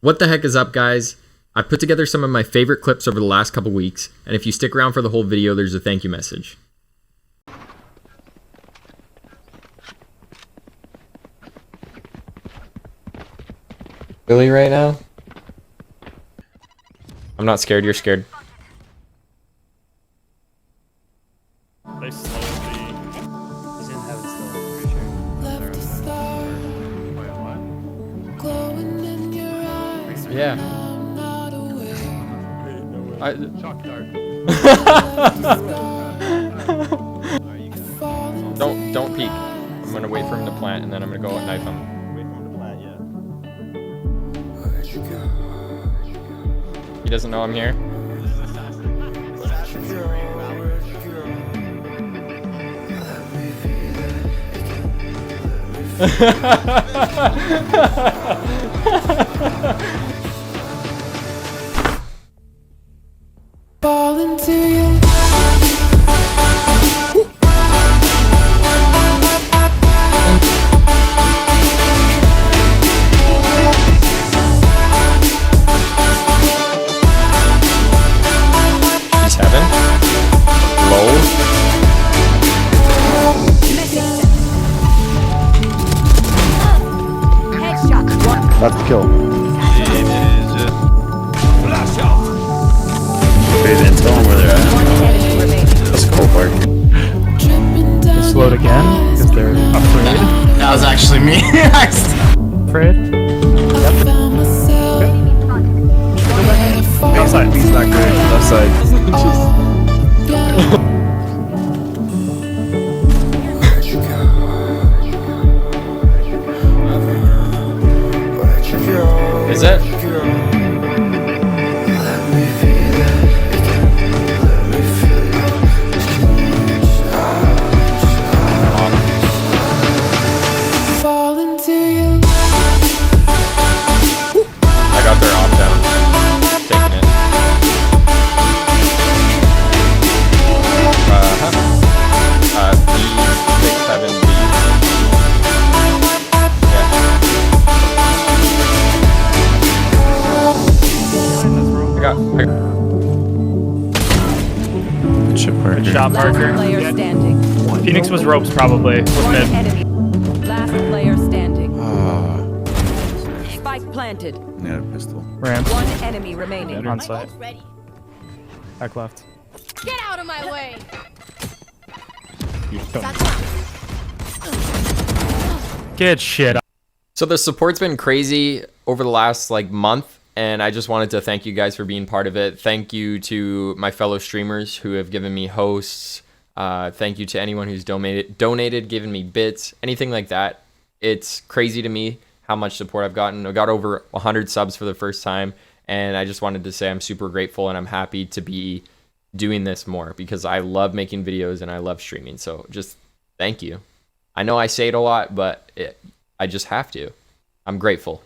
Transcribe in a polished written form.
What the heck is up, guys? I put together some of my favorite clips over the last couple weeks, and if you stick around for the whole video, there's a thank you message. Really right now? I'm not scared, you're scared. They slowly... He's in heaven still, I'm pretty sure. Wait, what? Yeah. Chalk dart. Don't peek. I'm gonna wait for him to plant, and then I'm gonna go knife him. Wait for him to plant, yeah. He doesn't know I'm here. Fall into you. He's heaven. Low. That's the kill. Okay, then tell them where they're at. Let's go, Park. Slowed again because they're afraid. That was actually me. Afraid? Backside, he's back there. Left side. Is it? Fall into you. I got their off down. Taking it. B67B. Yeah. I got. Good shit, Parker. Good shot, Parker. Last player standing. Phoenix was ropes probably. Was One mid. enemy. Last player standing. Ah, Spike planted. yeah, pistol. Ramp. One enemy remaining. On site. Back left. Get out of my way! Get shit. So the support's been crazy over the last month, and I just wanted to thank you guys for being part of it. Thank you to my fellow streamers who have given me hosts. Thank you to anyone who's donated, given me bits, anything like that. It's crazy to me how much support I've gotten. I got over 100 subs for the first time, and I just wanted to say I'm super grateful, and I'm happy to be doing this more because I love making videos and I love streaming. So just thank you. I know I say it a lot, but I just have to. I'm grateful.